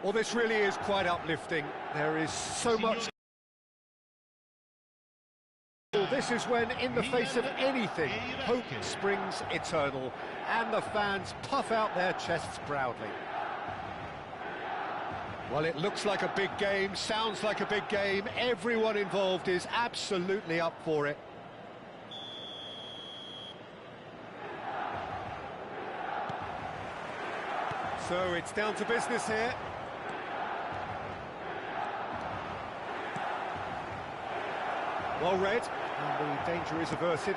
Well, this really is quite uplifting. There is so much. This is when, in the face of anything, hope springs eternal, and the fans puff out their chests proudly. Well, it looks like a big game, sounds like a big game. Everyone involved is absolutely up for it. So it's down to business here. Well read, and the danger is averted.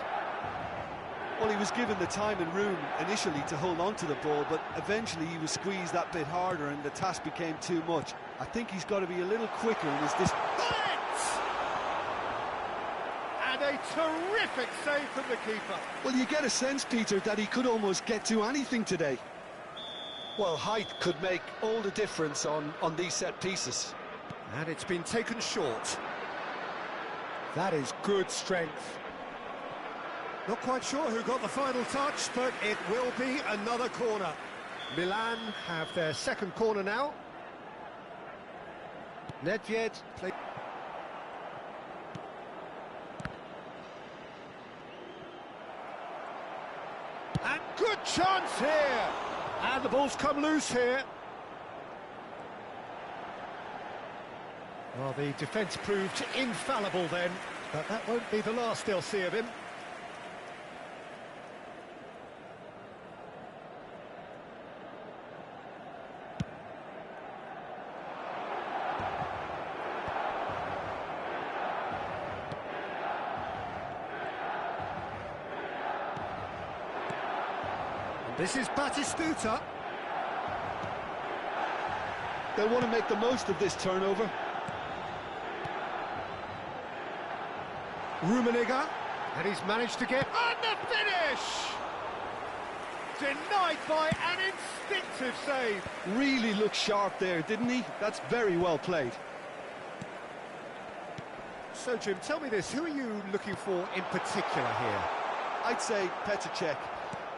Well, he was given the time and room initially to hold on to the ball, but eventually he was squeezed that bit harder and the task became too much. I think he's got to be a little quicker in his And a terrific save from the keeper. Well, you get a sense, Peter, that he could almost get to anything today. Well, height could make all the difference on these set pieces. And it's been taken short. That is good strength. Not quite sure who got the final touch, but it will be another corner. Milan have their second corner now. Nedved play. And good chance here. And the ball's come loose here. Well, the defence proved infallible then, but that won't be the last they'll see of him. This is Batistuta. They'll want to make the most of this turnover. Rummenigge, and he's managed to get on the finish! Denied by an instinctive save. Really looked sharp there, didn't he? That's very well played. So, Jim, tell me this, who are you looking for in particular here? I'd say Petr Cech.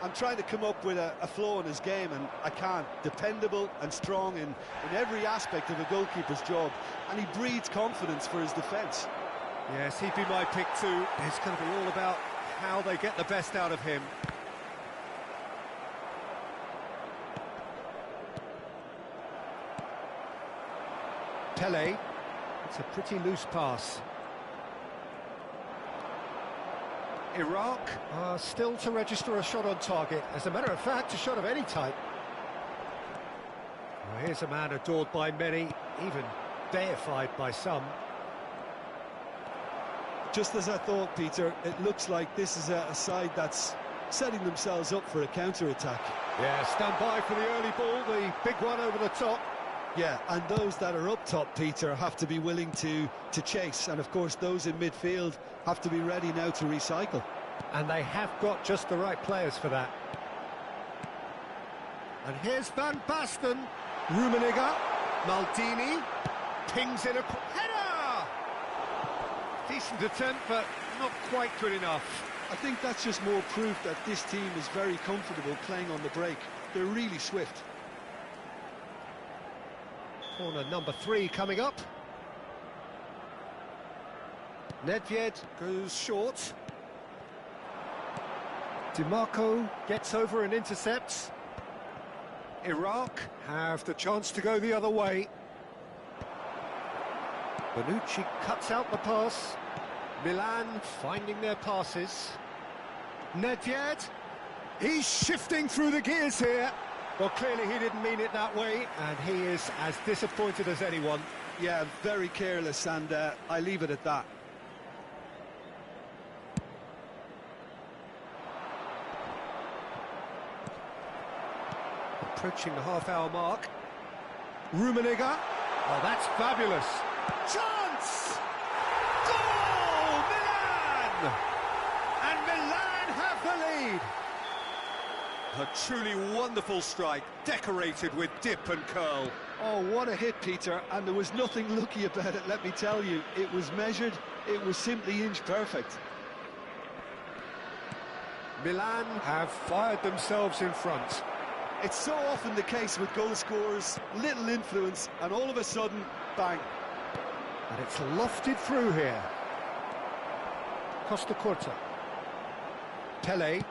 I'm trying to come up with a flaw in his game, and I can't. Dependable and strong in every aspect of a goalkeeper's job, and he breeds confidence for his defence. Yes, he'd be my pick too. It's going to be all about how they get the best out of him. Pele, it's a pretty loose pass. Iraq are still to register a shot on target. As a matter of fact, a shot of any type. Well, here's a man adored by many, even deified by some. Just as I thought, Peter, it looks like this is a side that's setting themselves up for a counter-attack. Yeah, stand by for the early ball, the big one over the top. Yeah, and those that are up top, Peter, have to be willing to chase. And, of course, those in midfield have to be ready now to recycle. And they have got just the right players for that. And here's Van Basten. Rummenigge. Maldini. Pings in a header! Decent attempt, but not quite good enough. I think that's just more proof that this team is very comfortable playing on the break. They're really swift. Corner number 3 coming up. Nedved goes short. DiMarco gets over and intercepts. Iraq have the chance to go the other way. Bonucci cuts out the pass. Milan finding their passes. Nedved, he's shifting through the gears here. Well, clearly he didn't mean it that way, and he is as disappointed as anyone. Yeah, very careless, and I leave it at that. Approaching the half-hour mark. Rummenigge. Oh, that's fabulous. Chance! Goal! Milan! And Milan have the lead. A truly wonderful strike, decorated with dip and curl. Oh, what a hit, Peter, and there was nothing lucky about it, let me tell you. It was measured, it was simply inch perfect. Milan have fired themselves in front. It's so often the case with goal scorers, little influence, and all of a sudden, bang. And it's lofted through here. Costa Corta. Pele.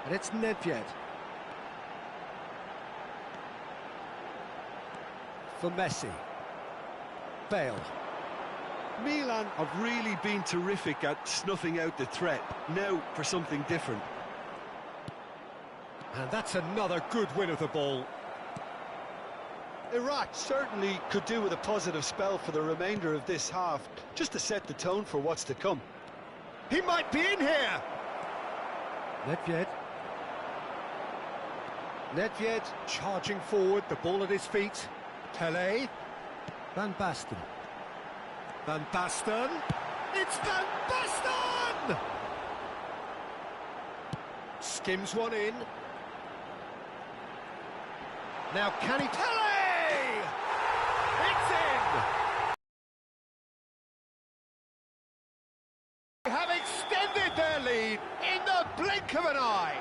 And it's Nedved. For Messi. Bale. Milan have really been terrific at snuffing out the threat. Now for something different. And that's another good win of the ball. Iraq certainly could do with a positive spell for the remainder of this half, just to set the tone for what's to come. He might be in here! Nedved. Nedved charging forward, the ball at his feet. Pele. Van Basten. Van Basten. It's Van Basten! Skims one in. Now can he... Pele! It's in! They have extended their lead in the blink of an eye.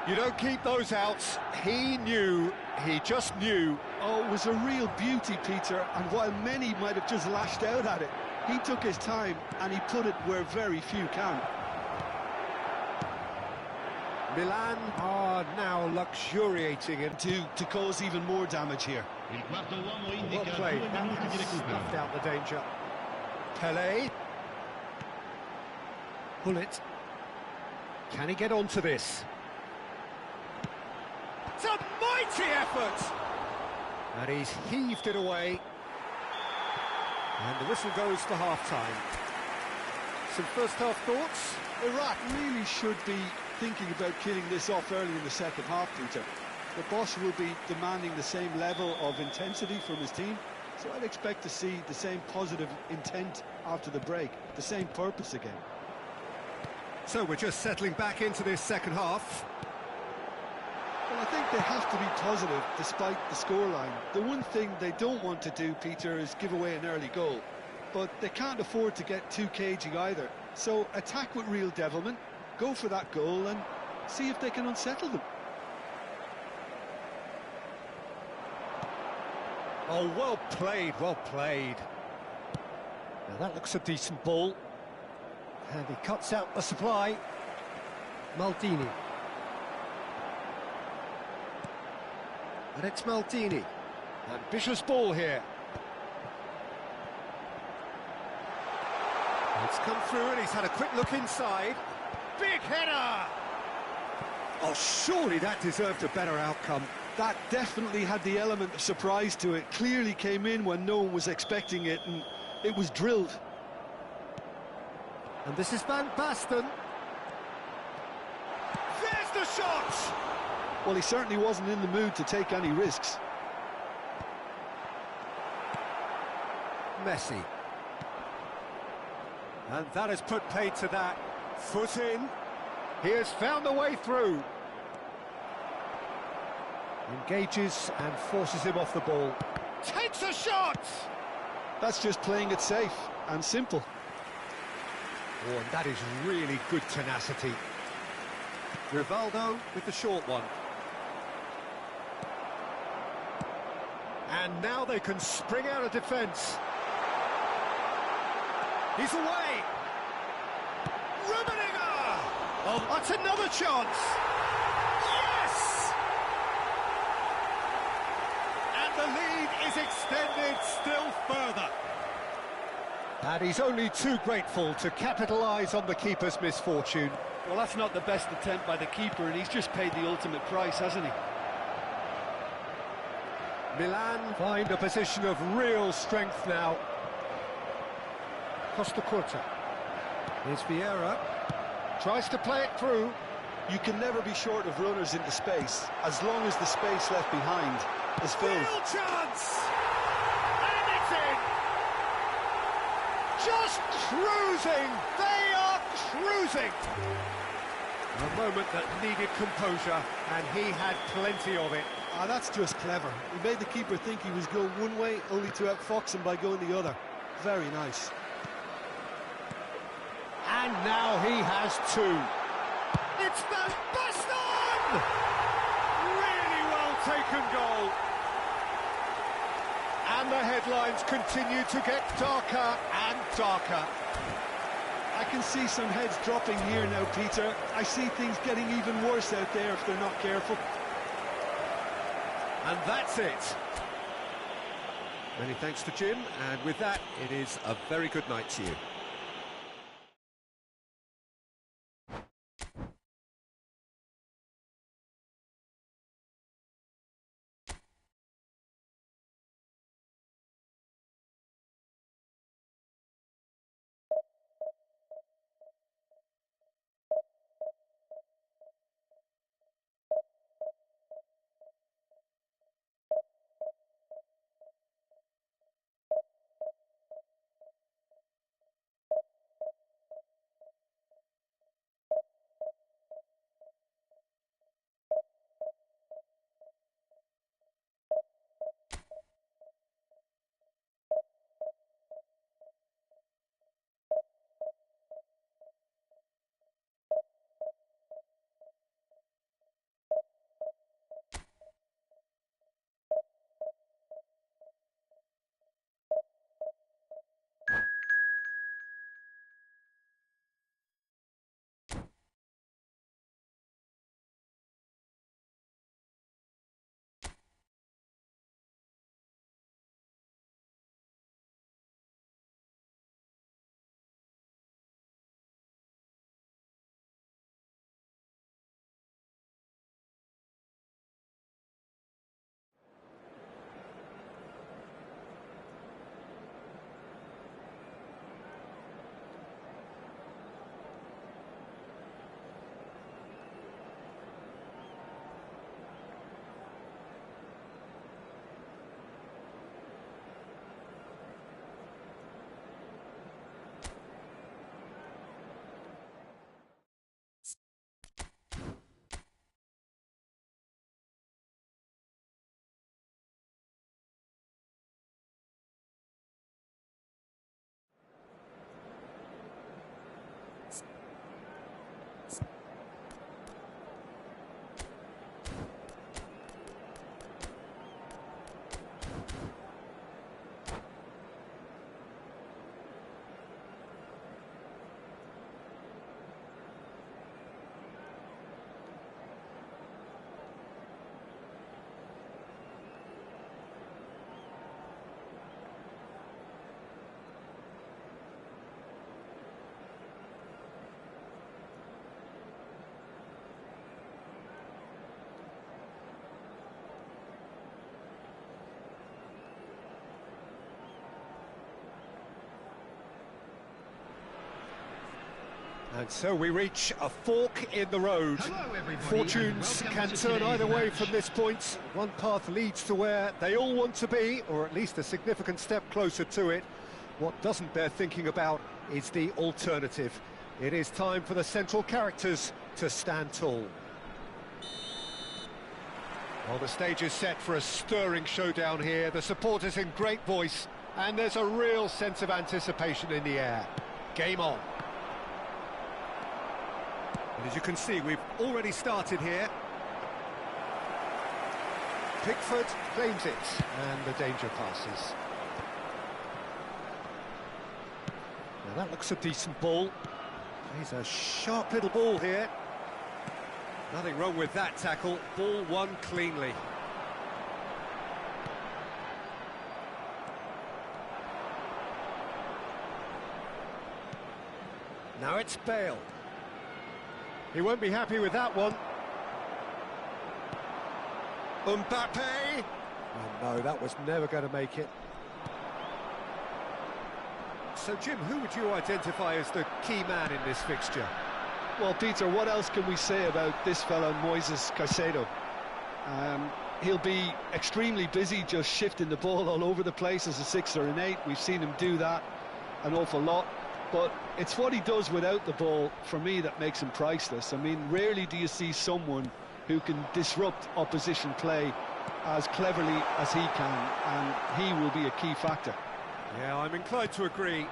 You don't keep those outs. He knew, he just knew. Oh, it was a real beauty, Peter, and while many might have just lashed out at it, he took his time and he put it where very few can. Milan are now luxuriating in to cause even more damage here. Well played, that has snuffed out the danger. Pele. Bullet. Can he get onto this? It's a mighty effort! And he's heaved it away. And the whistle goes for half-time. Some first-half thoughts? Iraq really should be thinking about killing this off early in the second half, Peter. The boss will be demanding the same level of intensity from his team, so I'd expect to see the same positive intent after the break, the same purpose again. So we're just settling back into this second half. Well, I think they have to be positive despite the scoreline. The one thing they don't want to do, Peter, is give away an early goal. But they can't afford to get too cagey either. So attack with real devilment, go for that goal and see if they can unsettle them. Oh, well played, well played. Now that looks a decent ball. And he cuts out the supply. Maldini. And it's Maldini. Ambitious ball here. It's come through and he's had a quick look inside. Big header! Oh, surely that deserved a better outcome. That definitely had the element of surprise to it. Clearly came in when no one was expecting it, and it was drilled. And this is Van Basten. There's the shot! Well, he certainly wasn't in the mood to take any risks. Messi. And that has put paid to that. Foot in. He has found a way through. Engages and forces him off the ball. Takes a shot! That's just playing it safe and simple. Oh, and that is really good tenacity. Rivaldo with the short one. And now they can spring out of defence. He's away! Rummenigge! Oh, that's another chance! Yes! And the lead is extended still further. And he's only too grateful to capitalise on the keeper's misfortune. Well, that's not the best attempt by the keeper, and he's just paid the ultimate price, hasn't he? Milan find a position of real strength now. Costa Corta. Here's Vieira. Tries to play it through. You can never be short of runners into space, as long as the space left behind is filled. Real chance! And it's in! Just cruising! They are cruising! A moment that needed composure, and he had plenty of it. Ah, that's just clever. He made the keeper think he was going one way, only to outfox him by going the other. Very nice. And now he has two. It's Van Basten! taken goal. And the headlines continue to get darker and darker. I can see some heads dropping here now, Peter. I see things getting even worse out there if they're not careful. And that's it. Many thanks to Jim, and with that, it is a very good night to you. And so we reach a fork in the road. Fortunes can turn either way from this point. One path leads to where they all want to be, or at least a significant step closer to it. What doesn't bear thinking about is the alternative. It is time for the central characters to stand tall. Well, the stage is set for a stirring showdown here. The supporters in great voice, and there's a real sense of anticipation in the air. Game on. And as you can see, we've already started here. Pickford claims it, and the danger passes. Now that looks a decent ball. He's a sharp little ball here. Nothing wrong with that tackle. Ball won cleanly. Now it's Bale. He won't be happy with that one. Mbappe! Oh no, that was never going to make it. So Jim, who would you identify as the key man in this fixture? Well, Peter, what else can we say about this fellow, Moises Caicedo? He'll be extremely busy just shifting the ball all over the place as a 6 or an 8. We've seen him do that an awful lot. But it's what he does without the ball, for me, that makes him priceless. I mean, rarely do you see someone who can disrupt opposition play as cleverly as he can, and he will be a key factor. Yeah, I'm inclined to agree.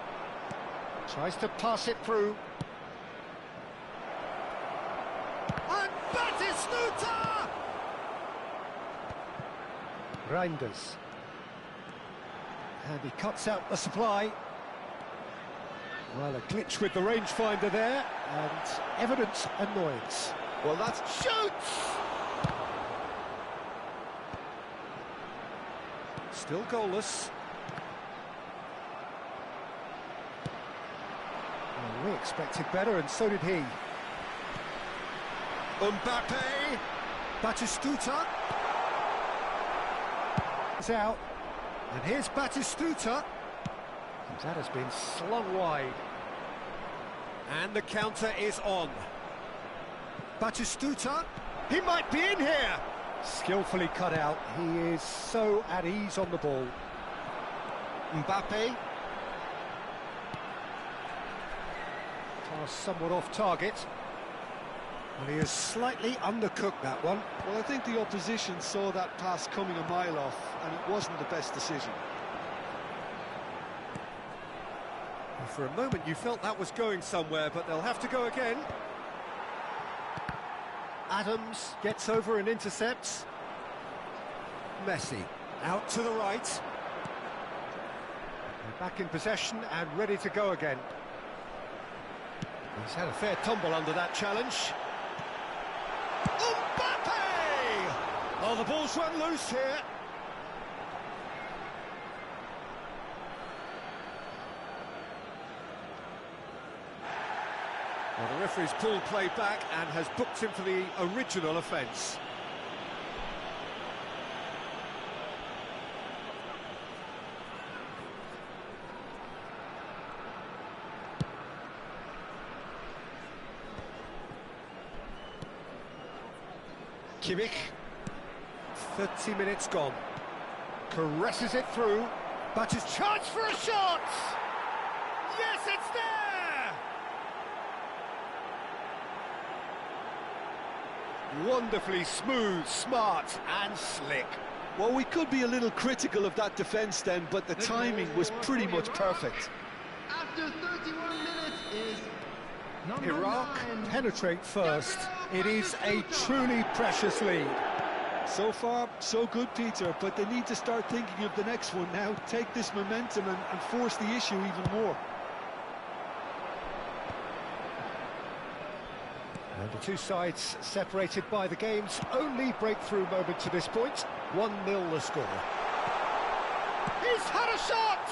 Tries to pass it through. And Batistuta! Reinders. And he cuts out the supply. Well, a glitch with the rangefinder there, and evident annoyance. Well, that's... Shoots! Still goalless. Well, we expected better, and so did he. Mbappe! Batistuta! It's out. And here's Batistuta. And that has been slung wide. And the counter is on. Batistuta. He might be in here. Skillfully cut out. He is so at ease on the ball. Mbappe. Pass somewhat off target. Well, he has slightly undercooked that one. Well, I think the opposition saw that pass coming a mile off, and it wasn't the best decision. Well, for a moment you felt that was going somewhere, but they'll have to go again. Adams gets over and intercepts. Messi out to the right. They're back in possession and ready to go again. He's had a fair tumble under that challenge. Mbappe! Oh, the ball's run loose here. Well, the referee's pulled play back and has booked him for the original offence. Kimmich, 30 minutes gone, caresses it through, but his chance for a shot! Yes, it's there! Wonderfully smooth, smart and slick. Well, we could be a little critical of that defence then, but the timing was pretty much perfect. After 31 minutes is Iraq penetrate first. It is a truly precious lead. So far, so good, Peter, but they need to start thinking of the next one now. Take this momentum and force the issue even more. And the two sides separated by the game's only breakthrough moment to this point. 1-0 the score. He's had a shot!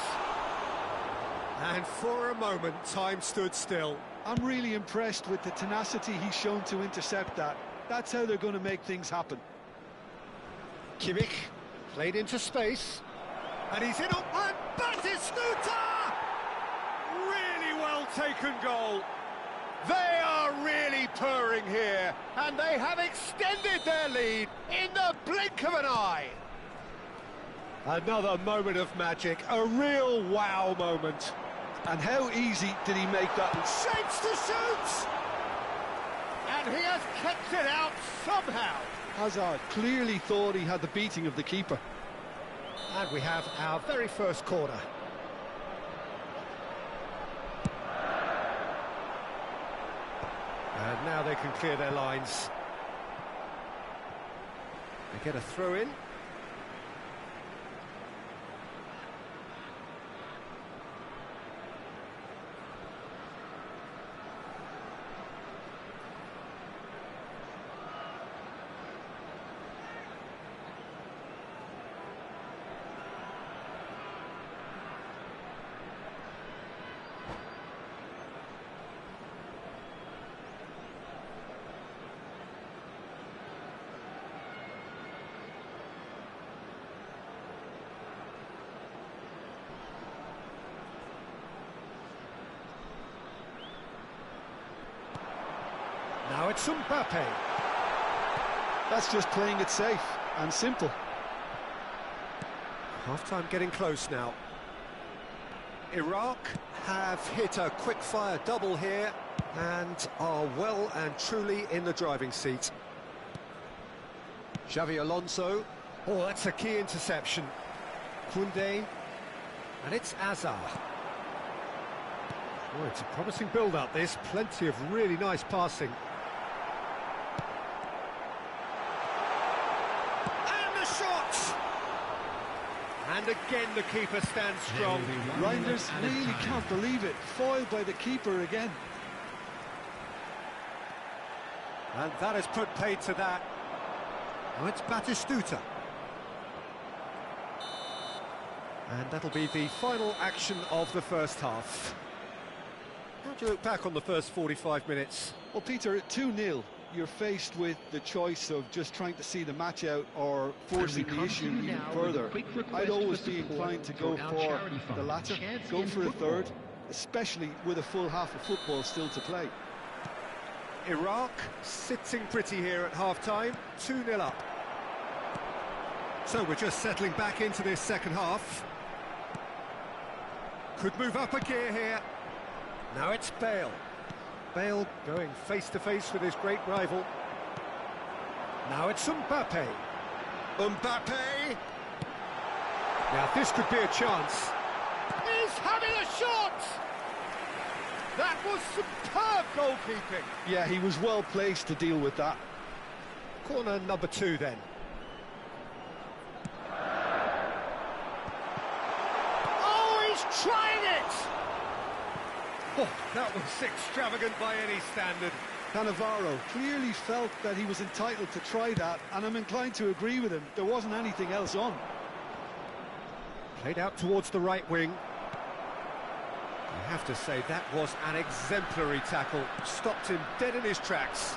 And for a moment, time stood still. I'm really impressed with the tenacity he's shown to intercept that. That's how they're going to make things happen. Kimmich played into space. And he's in on one. Batistuta! Really well taken goal. They are really purring here. And they have extended their lead in the blink of an eye. Another moment of magic. A real wow moment. And how easy did he make that? Shapes to shoot! And he has kept it out somehow. Hazard clearly thought he had the beating of the keeper. And we have our very first corner. And now they can clear their lines. They get a throw in. Now it's Mbappe. That's just playing it safe and simple. Half-time getting close now. Iraq have hit a quick-fire double here and are well and truly in the driving seat. Xavi Alonso. Oh, that's a key interception. Koundé. And it's Azar. Oh, it's a promising build-up, this. Plenty of really nice passing. And the shot! And again, the keeper stands strong. Reinders really can't believe it. Foiled by the keeper again. And that has put paid to that. Now it's Batistuta. And that'll be the final action of the first half. How do you look back on the first 45 minutes? Well, Peter, at 2-0, you're faced with the choice of just trying to see the match out or forcing the issue even further. I'd always be inclined to go for the latter, go for a third, especially with a full half of football still to play. Iraq sitting pretty here at half-time, 2-0 up. So we're just settling back into this second half. Could move up a gear here. Now it's Bale. Bale going face-to-face with his great rival. Now it's Mbappe. Mbappe! Now this could be a chance. He's having a shot! That was superb goalkeeping. Yeah, he was well placed to deal with that. Corner number 2 then. Oh, he's trying it! Oh, that was extravagant by any standard. Cannavaro clearly felt that he was entitled to try that, and I'm inclined to agree with him. There wasn't anything else on. Played out towards the right wing. I have to say, that was an exemplary tackle. Stopped him dead in his tracks.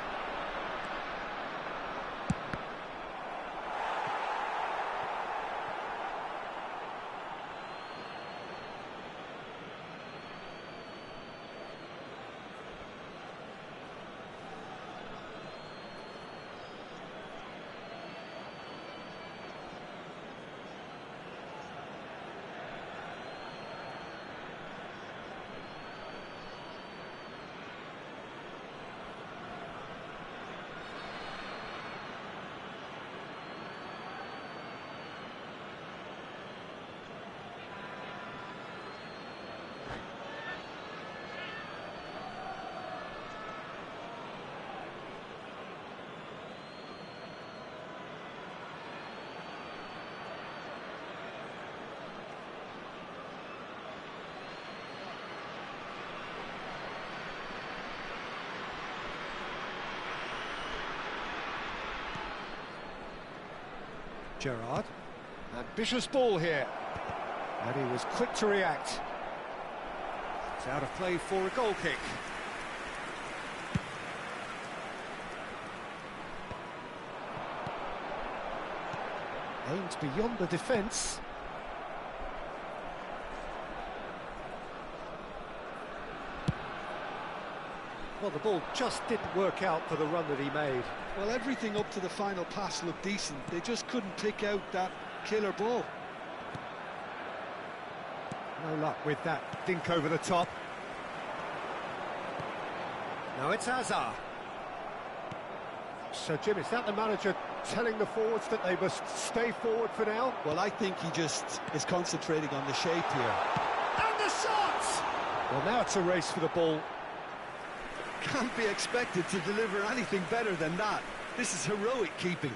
Gerrard, ambitious ball here, and he was quick to react. It's out of play for a goal kick. Aimed beyond the defence. Well, the ball just didn't work out for the run that he made. Well, everything up to the final pass looked decent. They just couldn't pick out that killer ball. No luck with that dink over the top. Now it's Hazard. So, Jim, is that the manager telling the forwards that they must stay forward for now? Well, I think he just is concentrating on the shape here. And the shot! Well, now it's a race for the ball. Can't be expected to deliver anything better than that. This is heroic keeping.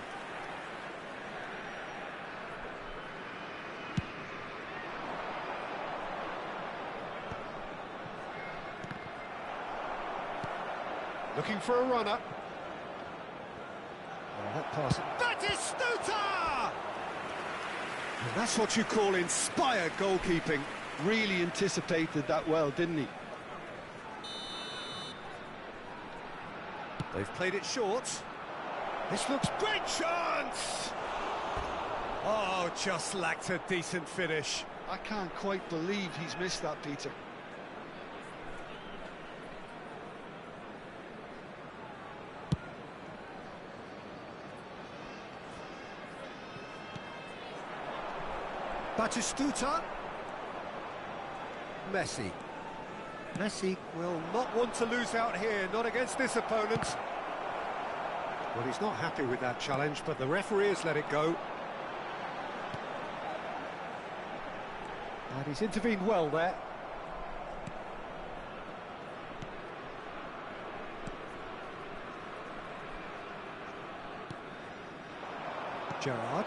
Looking for a runner. Oh, that pass. Batistuta! And that's what you call inspired goalkeeping. Really anticipated that well, didn't he? They've played it short. This looks great chance! Oh, just lacked a decent finish. I can't quite believe he's missed that, Peter. Batistuta. Messi. Messi will not want to lose out here, not against this opponent. Well, he's not happy with that challenge, but the referee has let it go. And he's intervened well there. Gerrard.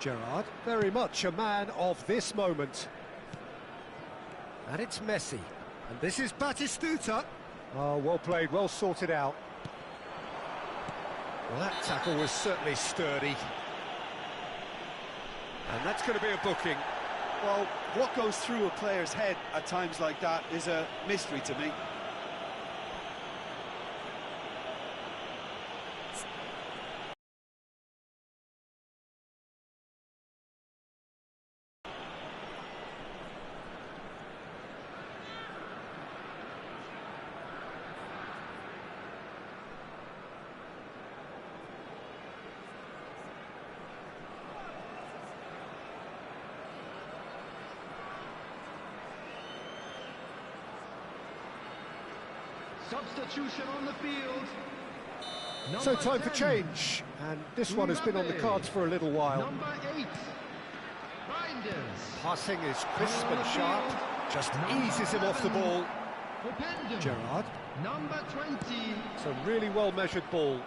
Gerrard, very much a man of this moment. And it's Messi. And this is Batistuta. Oh, well played, well sorted out. Well, that tackle was certainly sturdy. And that's going to be a booking. Well, what goes through a player's head at times like that is a mystery to me. Substitution on the field. So time for change, and this one has been on the cards for a little while. Number 8, Reinders. Passing is crisp and sharp, just eases him off the ball. Gerrard. Number 20. It's a really well-measured ball.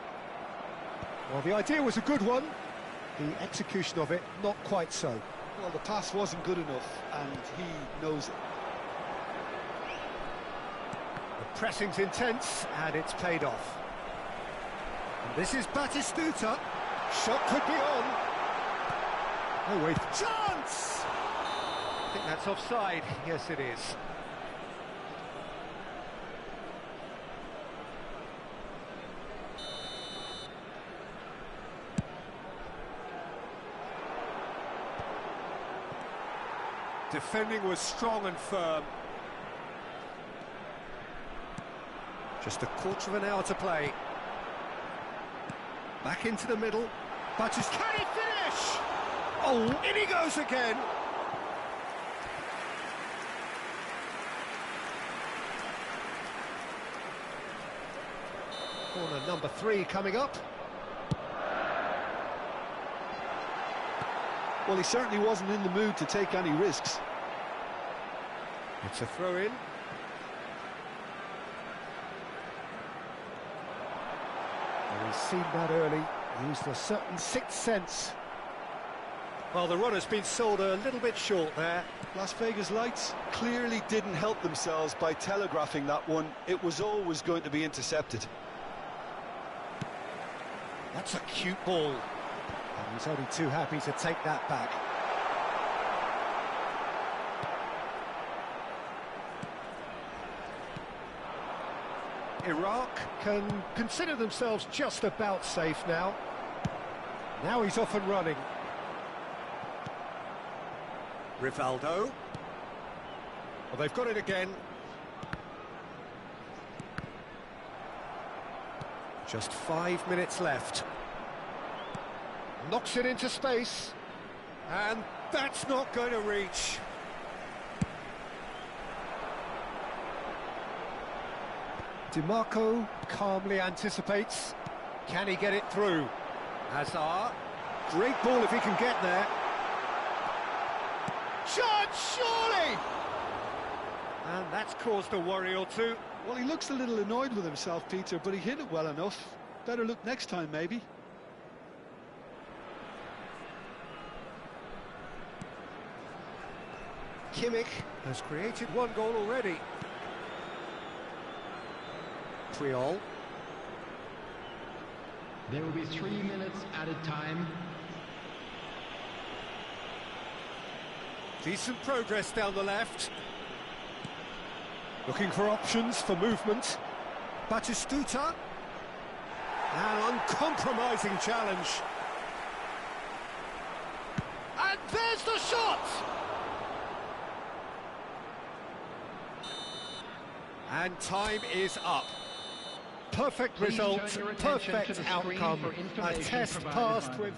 Well, the idea was a good one, the execution of it not quite so. Well, the pass wasn't good enough, and he knows it. The pressing's intense, and it's paid off. And this is Batistuta. Shot could be on. Oh, wait. Chance! I think that's offside. Yes, it is. Defending was strong and firm. Just a quarter of an hour to play. Back into the middle. Can he finish? Oh, in he goes again. Corner number 3 coming up. Well, he certainly wasn't in the mood to take any risks. It's a throw-in. Well, he's seen that early, used a certain sixth sense. Well, the runner's been sold a little bit short there. Las Vegas Lights clearly didn't help themselves by telegraphing that one. It was always going to be intercepted. That's a cute ball. And he's only too happy to take that back. Iraq can consider themselves just about safe now. Now he's off and running. Rivaldo. Well, they've got it again. Just 5 minutes left. Knocks it into space. And that's not going to reach. DiMarco calmly anticipates. Can he get it through? Hazard. Great ball if he can get there. Chance, surely! And that's caused a worry or two. Well, he looks a little annoyed with himself, Peter, but he hit it well enough. Better look next time, maybe. Kimmich has created 1 goal already. Triol. There will be 3 minutes added time. Decent progress down the left. Looking for options for movement. Batistuta. An uncompromising challenge. And there's the shot! And time is up. Perfect result, perfect outcome. A test passed with...